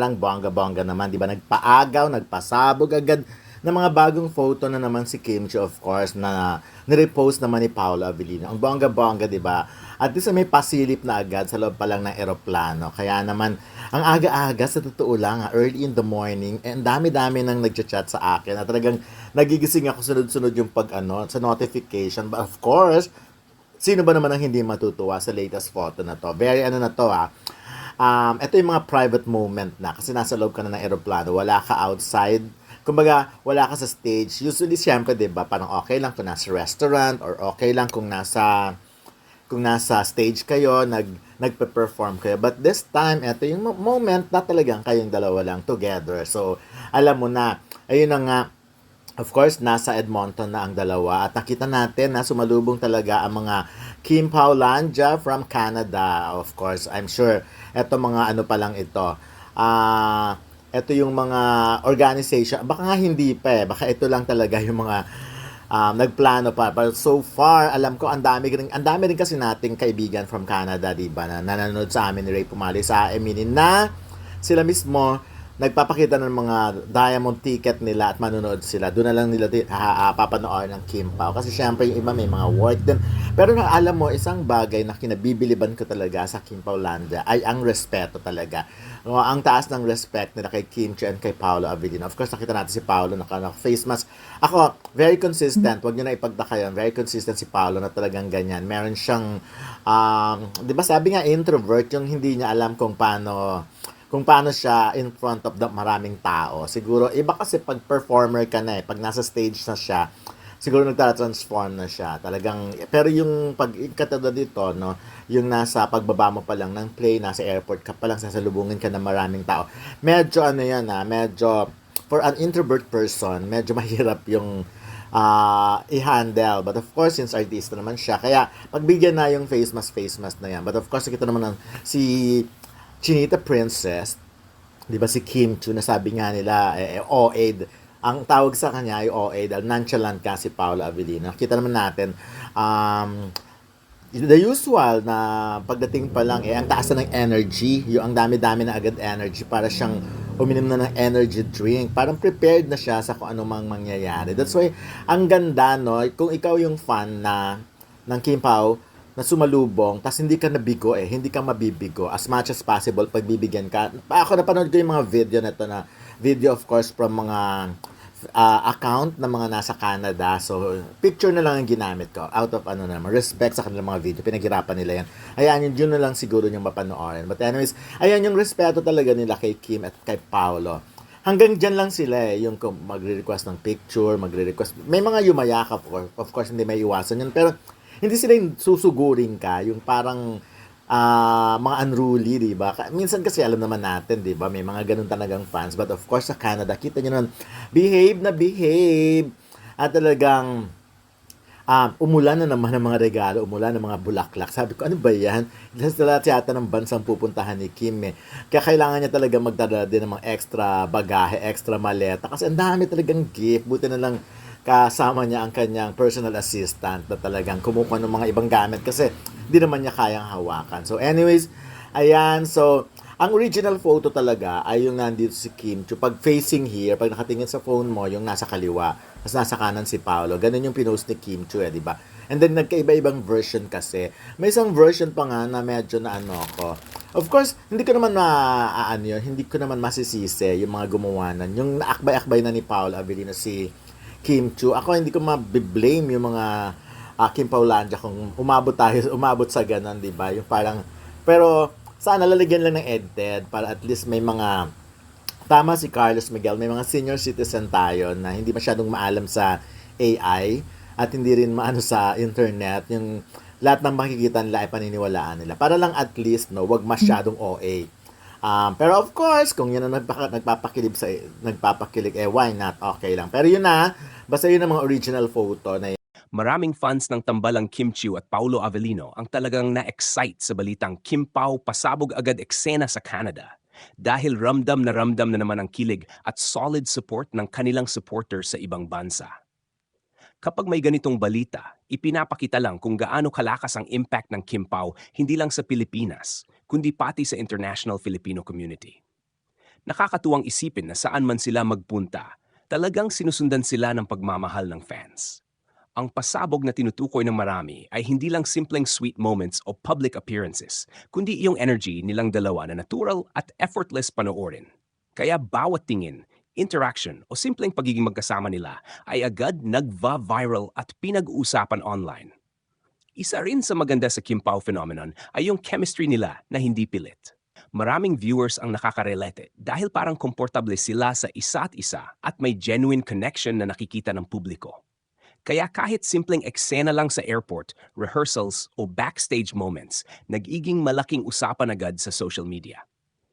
lang bongga-bongga naman, 'di ba? Nagpaagaw, nagpasabog agad ng mga bagong photo na naman si Kimchi, of course, na nirepost naman ni Paolo Avellino. Ang bongga-bongga, 'di ba? At least may pasilip na agad sa loob pa lang ng eroplano. Kaya naman, ang aga-aga, sa totoo lang, early in the morning, ang dami-dami nang nagchat-chat sa akin. At talagang nagigising ako sunod-sunod yung sa notification. But of course, sino ba naman ang hindi matutuwa sa latest photo na to? Very ano na to, ito yung mga private moment na kasi nasa loob ka na ng aeroplano, wala ka outside. Kumbaga, wala ka sa stage. Usually, siyempre, 'di ba, parang okay lang kung nasa restaurant or okay lang kung nasa stage kayo, nagpe-perform kayo. But this time, ito yung moment na talagang kayong dalawa lang together. So, alam mo na, ayun na nga, of course, nasa Edmonton na ang dalawa at nakita natin na sumalubong talaga ang mga Kim Paulandia from Canada. Of course, I'm sure eto mga ano pa lang ito. Ito yung mga organization. Baka nga hindi pa eh. Baka ito lang talaga yung mga nagplano pa. But so far, alam ko ang dami rin kasi nating kaibigan from Canada, 'di ba? Na nanonood sa amin ni Ray Pumali sa aminin na sila mismo nagpapakita ng mga diamond ticket nila at manonood sila. Doon na lang nila papanoorin ng Kim Pao. Kasi syempre yung iba may mga work din. Pero na alam mo, isang bagay na kinabibiliban ko talaga sa Kim Paulanda ay ang respeto talaga. No, ang taas ng respect nila kay Kim Chiu and kay Paolo Avellino. Of course, nakita natin si Paolo naka-face mask. Ako, very consistent. Huwag nyo na ipagtaka yun. Very consistent si Paolo na talagang ganyan. Meron siyang, di ba sabi nga introvert, yung hindi niya alam kung paano siya in front of the maraming tao. Siguro, iba kasi pag performer ka na eh, pag nasa stage na siya, siguro nagta-transform na siya. Talagang, pero yung pag katulad dito, no, yung nasa pagbaba mo pa lang ng plane, nasa airport ka pa lang, sasalubungin ka ng maraming tao. Medyo ano yan medyo, for an introvert person, medyo mahirap yung i-handle. But of course, since artista naman siya, kaya pagbigyan na yung face mask na yan. But of course, nakita naman si Chinita Princess, 'di ba si Kim Chu, na sabi nga nila OA, ang tawag sa kanya ay OA dahil nonchalant ka si Paolo Avellino. Kita naman natin the usual na pagdating pa lang ang taas na ng energy, yung ang dami-dami na agad energy para siyang uminom na ng energy drink. Parang prepared na siya sa kung ano mang mangyayari. That's why ang ganda, no, kung ikaw yung fan ng Kim Pao na sumalubong, tas hindi ka nabigo hindi ka mabibigo. As much as possible, pagbibigyan ka. Ako napanood ko yung mga video na to na video of course from mga account na mga nasa Canada. So, picture na lang ang ginamit ko. Out of respect sa kanilang mga video. Pinaghirapan nila yan. Ayan, yun na lang siguro yung mapanoorin. But anyways, ayan yung respeto talaga nila kay Kim at kay Paolo. Hanggang dyan lang sila yung magre-request ng picture, magre-request. May mga yumayakap, of course, hindi may iwasan yun. Pero, hindi sila yung susugurin ka, yung parang mga unruly, di ba? Minsan kasi alam naman natin, di ba? May mga ganun talagang fans. But of course, sa Canada, kita nyo nun, behave na behave. At talagang, umulan na naman ng mga regalo, umulan ng mga bulaklak. Sabi ko, ano ba yan? Dahil sila tiyata ng bansang pupuntahan ni Kim eh. Kaya kailangan niya talaga magdala din ng mga extra bagahe, extra maleta. Kasi ang dami talagang gift. Buti na lang kasama niya ang kanyang personal assistant na talagang kumukuha ng mga ibang gamit kasi hindi naman niya kayang hawakan. So anyways, ayan. So, ang original photo talaga ay yung nandito si Kim Chu. Pag facing here, pag nakatingin sa phone mo, yung nasa kaliwa. Tapos nasa kanan si Paolo. Ganun yung pinost ni Kim Chu di ba? And then nagkaiba-ibang version kasi. May isang version pa nga na medyo na ko. Of course, hindi ko naman hindi ko naman masisisi yung mga gumawa nan. Yung naakbay-akbay na ni Paolo Avellino si Kim Chu. Ako hindi ko ma-blame yung mga Kim Paulandia kung umabot sa ganun, 'di ba? Yung parang pero sana lalagyan lang ng EdTed para at least may mga tama si Carlos Miguel, may mga senior citizen tayo na hindi masyadong maalam sa AI at hindi rin maano sa internet. Yung lahat ng makikita nila ay paniniwalaan nila. Para lang at least wag masyadong OA. Pero of course, kung yun ang nagpapakilig, why not? Okay lang. Pero yun basta yun ang mga original photo na Maraming fans ng tambalang Kim Chiu at Paolo Avellino ang talagang na-excite sa balitang Kim Pao pasabog agad eksena sa Canada. Dahil ramdam na naman ang kilig at solid support ng kanilang supporters sa ibang bansa. Kapag may ganitong balita, ipinapakita lang kung gaano kalakas ang impact ng Kim Pao hindi lang sa Pilipinas, kundi pati sa international Filipino community. Nakakatuwang isipin na saan man sila magpunta, talagang sinusundan sila ng pagmamahal ng fans. Ang pasabog na tinutukoy ng marami ay hindi lang simpleng sweet moments o public appearances, kundi yung energy nilang dalawa na natural at effortless panoorin. Kaya bawat tingin, interaction o simpleng pagiging magkasama nila ay agad nagva-viral at pinag-uusapan online. Isa rin sa maganda sa Kim Pao phenomenon ay yung chemistry nila na hindi pilit. Maraming viewers ang nakaka-relate dahil parang komportable sila sa isa't isa at may genuine connection na nakikita ng publiko. Kaya kahit simpleng eksena lang sa airport, rehearsals o backstage moments, nagiging malaking usapan agad sa social media.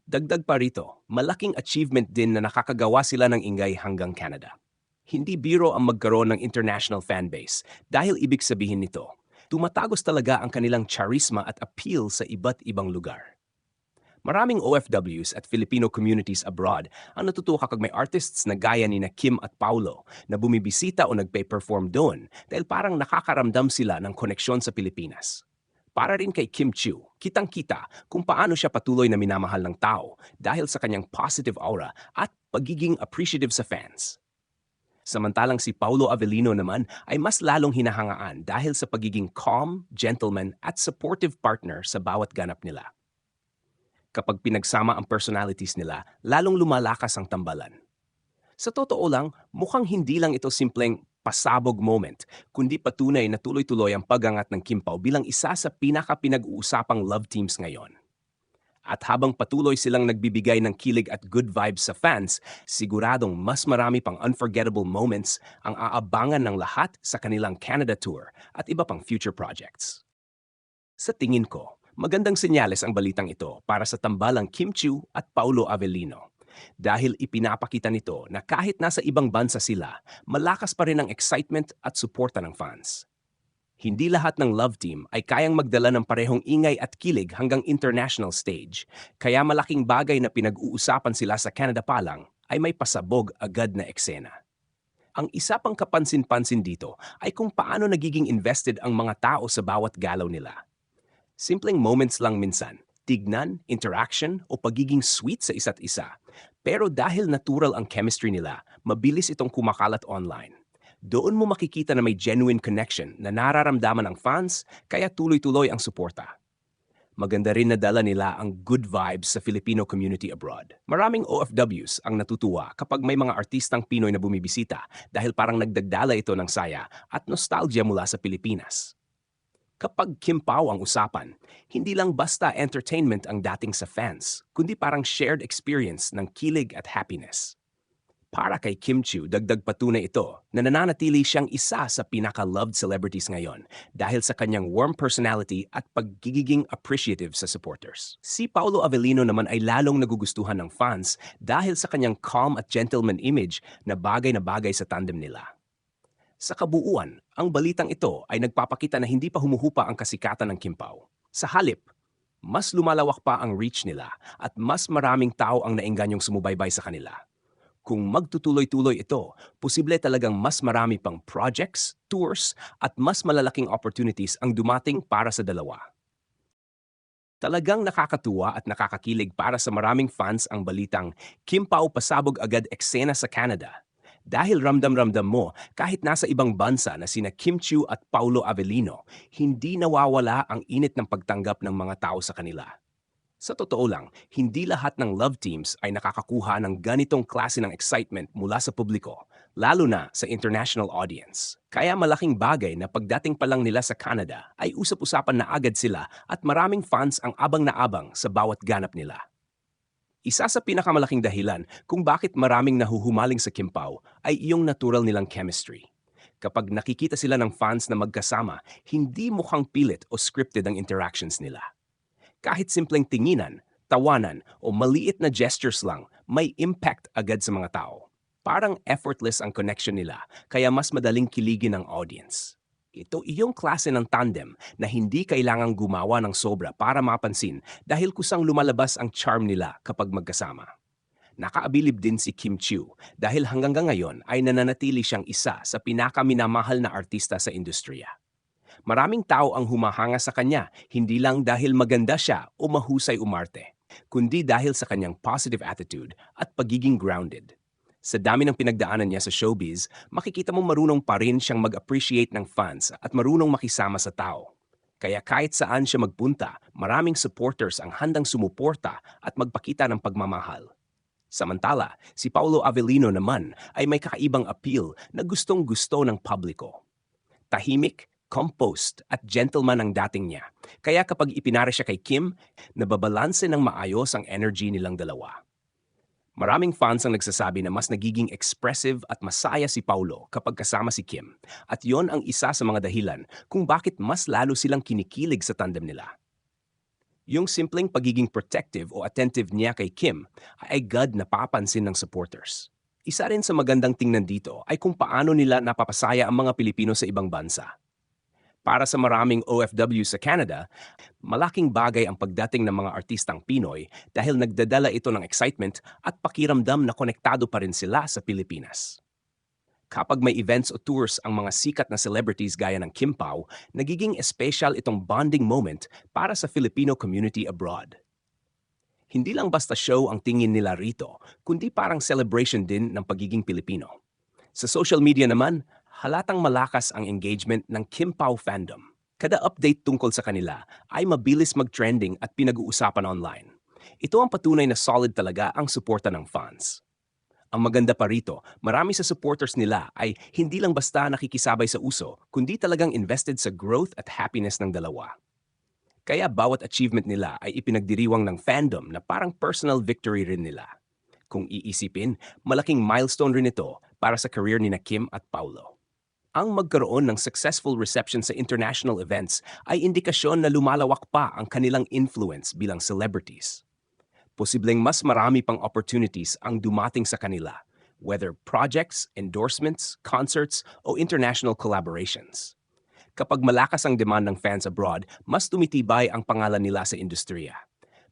Dagdag pa rito, malaking achievement din na nakakagawa sila ng ingay hanggang Canada. Hindi biro ang magkaroon ng international fanbase dahil ibig sabihin nito, tumatagos talaga ang kanilang charisma at appeal sa iba't ibang lugar. Maraming OFWs at Filipino communities abroad ang natutuwa kapag may artists na gaya ni na Kim at Paulo na bumibisita o nagpe-perform doon dahil parang nakakaramdam sila ng koneksyon sa Pilipinas. Para rin kay Kim Chiu, kitang-kita kung paano siya patuloy na minamahal ng tao dahil sa kanyang positive aura at pagiging appreciative sa fans. Samantalang si Paulo Avellino naman ay mas lalong hinahangaan dahil sa pagiging calm, gentleman at supportive partner sa bawat ganap nila. Kapag pinagsama ang personalities nila, lalong lumalakas ang tambalan. Sa totoo lang, mukhang hindi lang ito simpleng pasabog moment, kundi patunay na tuloy-tuloy ang pag-angat ng Kim Pao bilang isa sa pinaka-pinag-uusapang love teams ngayon. At habang patuloy silang nagbibigay ng kilig at good vibes sa fans, siguradong mas marami pang unforgettable moments ang aabangan ng lahat sa kanilang Canada Tour at iba pang future projects. Sa tingin ko, magandang senyales ang balitang ito para sa tambalang Kim Chiu at Paulo Avellino. Dahil ipinapakita nito na kahit nasa ibang bansa sila, malakas pa rin ang excitement at suporta ng fans. Hindi lahat ng love team ay kayang magdala ng parehong ingay at kilig hanggang international stage, kaya malaking bagay na pinag-uusapan sila sa Canada pa lang ay may pasabog agad na eksena. Ang isa pang kapansin-pansin dito ay kung paano nagiging invested ang mga tao sa bawat galaw nila. Simpleng moments lang minsan, tignan, interaction o pagiging sweet sa isa't isa. Pero dahil natural ang chemistry nila, mabilis itong kumakalat online. Doon mo makikita na may genuine connection na nararamdaman ng fans kaya tuloy-tuloy ang suporta. Maganda rin na dala nila ang good vibes sa Filipino community abroad. Maraming OFWs ang natutuwa kapag may mga artistang Pinoy na bumibisita dahil parang nagdagdala ito ng saya at nostalgia mula sa Pilipinas. Kapag Kim Pao ang usapan, hindi lang basta entertainment ang dating sa fans, kundi parang shared experience ng kilig at happiness. Para kay Kim Chiu, dagdag patunay ito na nananatili siyang isa sa pinaka-loved celebrities ngayon dahil sa kanyang warm personality at pagiging appreciative sa supporters. Si Paulo Avellino naman ay lalong nagugustuhan ng fans dahil sa kanyang calm at gentleman image na bagay sa tandem nila. Sa kabuuan, ang balitang ito ay nagpapakita na hindi pa humuhupa ang kasikatan ng Kim Pao. Sa halip, mas lumalawak pa ang reach nila at mas maraming tao ang naingganyong sumubaybay sa kanila. Kung magtutuloy-tuloy ito, posible talagang mas marami pang projects, tours at mas malalaking opportunities ang dumating para sa dalawa. Talagang nakakatuwa at nakakakilig para sa maraming fans ang balitang Kim Pao pasabog agad eksena sa Canada. Dahil ramdam-ramdam mo kahit nasa ibang bansa na sina Kim Chiu at Paulo Avellino, hindi nawawala ang init ng pagtanggap ng mga tao sa kanila. Sa totoo lang, hindi lahat ng love teams ay nakakakuha ng ganitong klase ng excitement mula sa publiko, lalo na sa international audience. Kaya malaking bagay na pagdating pa lang nila sa Canada ay usap-usapan na agad sila at maraming fans ang abang na abang sa bawat ganap nila. Isa sa pinakamalaking dahilan kung bakit maraming nahuhumaling sa Kim Pao ay iyong natural nilang chemistry. Kapag nakikita sila ng fans na magkasama, hindi mukhang pilit o scripted ang interactions nila. Kahit simpleng tinginan, tawanan o maliit na gestures lang, may impact agad sa mga tao. Parang effortless ang connection nila, kaya mas madaling kiligin ng audience. Ito iyong klase ng tandem na hindi kailangang gumawa ng sobra para mapansin dahil kusang lumalabas ang charm nila kapag magkasama. Nakaabilib din si Kim Chiu dahil hanggang ngayon ay nananatili siyang isa sa pinakaminamahal na artista sa industriya. Maraming tao ang humahanga sa kanya, hindi lang dahil maganda siya o mahusay umarte, kundi dahil sa kanyang positive attitude at pagiging grounded. Sa dami ng pinagdaanan niya sa showbiz, makikita mo marunong pa rin siyang mag-appreciate ng fans at marunong makisama sa tao. Kaya kahit saan siya magpunta, maraming supporters ang handang sumuporta at magpakita ng pagmamahal. Samantala, si Paulo Avellino naman ay may kakaibang appeal na gustong-gusto ng publiko. Tahimik, composed at gentleman ang dating niya. Kaya kapag ipinare siya kay Kim, nababalanse ng maayos ang energy nilang dalawa. Maraming fans ang nagsasabi na mas nagiging expressive at masaya si Paulo kapag kasama si Kim. At yon ang isa sa mga dahilan kung bakit mas lalo silang kinikilig sa tandem nila. Yung simpleng pagiging protective o attentive niya kay Kim ay agad na papansin ng supporters. Isa rin sa magandang tingnan dito ay kung paano nila napapasaya ang mga Pilipino sa ibang bansa. Para sa maraming OFW sa Canada, malaking bagay ang pagdating ng mga artistang Pinoy dahil nagdadala ito ng excitement at pakiramdam na konektado pa rin sila sa Pilipinas. Kapag may events o tours ang mga sikat na celebrities gaya ng Kim Pao, nagiging espesyal itong bonding moment para sa Filipino community abroad. Hindi lang basta show ang tingin nila rito, kundi parang celebration din ng pagiging Pilipino. Sa social media naman, halatang malakas ang engagement ng Kim Pao fandom. Kada update tungkol sa kanila ay mabilis mag-trending at pinag-uusapan online. Ito ang patunay na solid talaga ang suporta ng fans. Ang maganda pa rito, marami sa supporters nila ay hindi lang basta nakikisabay sa uso, kundi talagang invested sa growth at happiness ng dalawa. Kaya bawat achievement nila ay ipinagdiriwang ng fandom na parang personal victory rin nila. Kung iisipin, malaking milestone rin ito para sa career ni Kim at Paulo. Ang magkaroon ng successful reception sa international events ay indikasyon na lumalawak pa ang kanilang influence bilang celebrities. Posibleng mas marami pang opportunities ang dumating sa kanila, whether projects, endorsements, concerts, o international collaborations. Kapag malakas ang demand ng fans abroad, mas tumitibay ang pangalan nila sa industriya.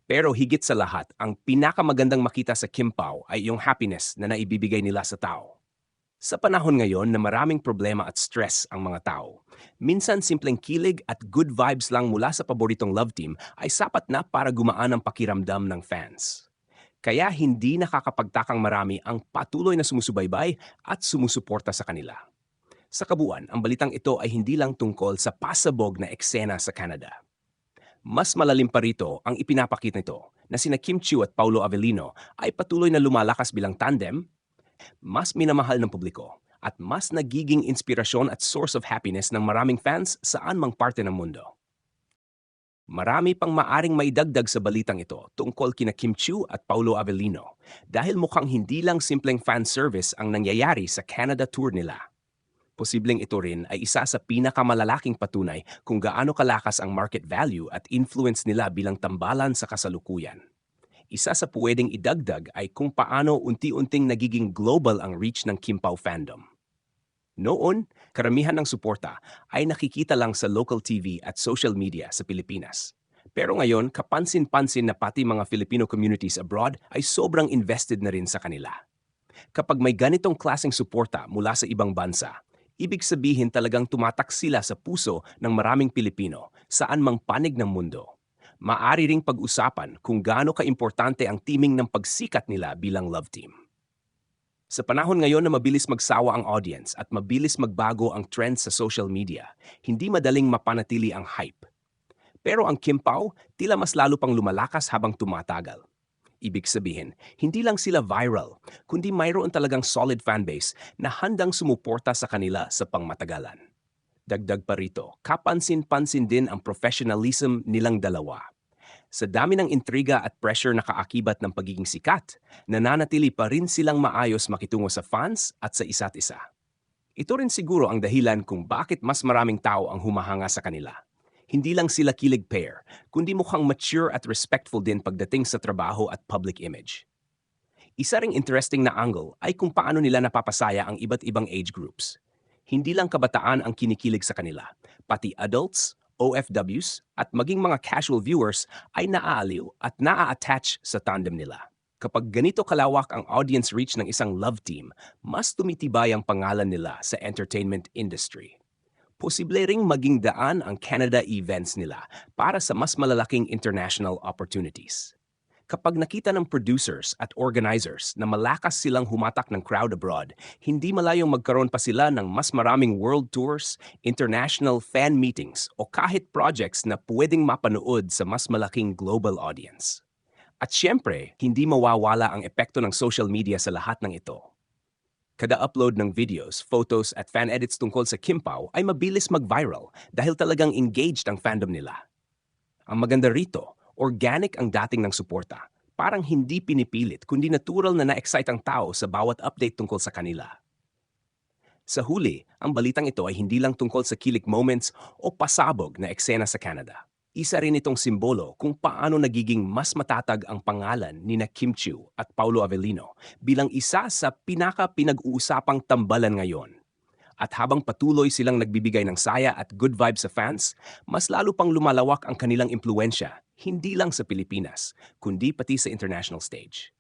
Pero higit sa lahat, ang pinakamagandang makita sa Kim Pao ay yung happiness na naibibigay nila sa tao. Sa panahon ngayon na maraming problema at stress ang mga tao, minsan simpleng kilig at good vibes lang mula sa paboritong love team ay sapat na para gumaan ang pakiramdam ng fans. Kaya hindi nakakapagtakang marami ang patuloy na sumusubaybay at sumusuporta sa kanila. Sa kabuuan, ang balitang ito ay hindi lang tungkol sa pasabog na eksena sa Canada. Mas malalim pa rito ang ipinapakita nito na sina Kim Chiu at Paulo Avellino ay patuloy na lumalakas bilang tandem, mas minamahal ng publiko, at mas nagiging inspirasyon at source of happiness ng maraming fans saan mang parte ng mundo. Marami pang maaring maidagdag sa balitang ito tungkol kina Kim Chiu at Paulo Avellino dahil mukhang hindi lang simpleng fan service ang nangyayari sa Canada tour nila. Posibleng ito rin ay isa sa pinakamalalaking patunay kung gaano kalakas ang market value at influence nila bilang tambalan sa kasalukuyan. Isa sa pwedeng idagdag ay kung paano unti-unting nagiging global ang reach ng Kim Pao fandom. Noon, karamihan ng suporta ay nakikita lang sa local TV at social media sa Pilipinas. Pero ngayon, kapansin-pansin na pati mga Filipino communities abroad ay sobrang invested na rin sa kanila. Kapag may ganitong klaseng suporta mula sa ibang bansa, ibig sabihin talagang tumatak sila sa puso ng maraming Pilipino saan mang panig ng mundo. Maari ring pag-usapan kung gaano kaimportante ang teaming ng pagsikat nila bilang love team. Sa panahon ngayon na mabilis magsawa ang audience at mabilis magbago ang trends sa social media, hindi madaling mapanatili ang hype. Pero ang Kim Pao, tila mas lalo pang lumalakas habang tumatagal. Ibig sabihin, hindi lang sila viral, kundi mayroon talagang solid fanbase na handang sumuporta sa kanila sa pangmatagalan. Dagdag pa rito, kapansin-pansin din ang professionalism nilang dalawa. Sa dami ng intriga at pressure na kaakibat ng pagiging sikat, nananatili pa rin silang maayos makitungo sa fans at sa isa't isa. Ito rin siguro ang dahilan kung bakit mas maraming tao ang humahanga sa kanila. Hindi lang sila kilig pair, kundi mukhang mature at respectful din pagdating sa trabaho at public image. Isa ring interesting na angle ay kung paano nila napapasaya ang iba't ibang age groups. Hindi lang kabataan ang kinikilig sa kanila, pati adults, OFWs, at maging mga casual viewers ay naaaliw at naa-attach sa tandem nila. Kapag ganito kalawak ang audience reach ng isang love team, mas tumitibay ang pangalan nila sa entertainment industry. Posible ring maging daan ang Canada events nila para sa mas malalaking international opportunities. Kapag nakita ng producers at organizers na malakas silang humatak ng crowd abroad, hindi malayong magkaroon pa sila ng mas maraming world tours, international fan meetings o kahit projects na pwedeng mapanood sa mas malaking global audience. At syempre, hindi mawawala ang epekto ng social media sa lahat ng ito. Kada upload ng videos, photos at fan edits tungkol sa Kim Pao ay mabilis mag-viral dahil talagang engaged ang fandom nila. Ang maganda rito, organic ang dating ng suporta. Parang hindi pinipilit kundi natural na na-excite ang tao sa bawat update tungkol sa kanila. Sa huli, ang balitang ito ay hindi lang tungkol sa kilig moments o pasabog na eksena sa Canada. Isa rin itong simbolo kung paano nagiging mas matatag ang pangalan ni na Kim Chiu at Paulo Avellino bilang isa sa pinaka-pinag-uusapang tambalan ngayon. At habang patuloy silang nagbibigay ng saya at good vibes sa fans, mas lalo pang lumalawak ang kanilang impluensya, hindi lang sa Pilipinas, kundi pati sa international stage.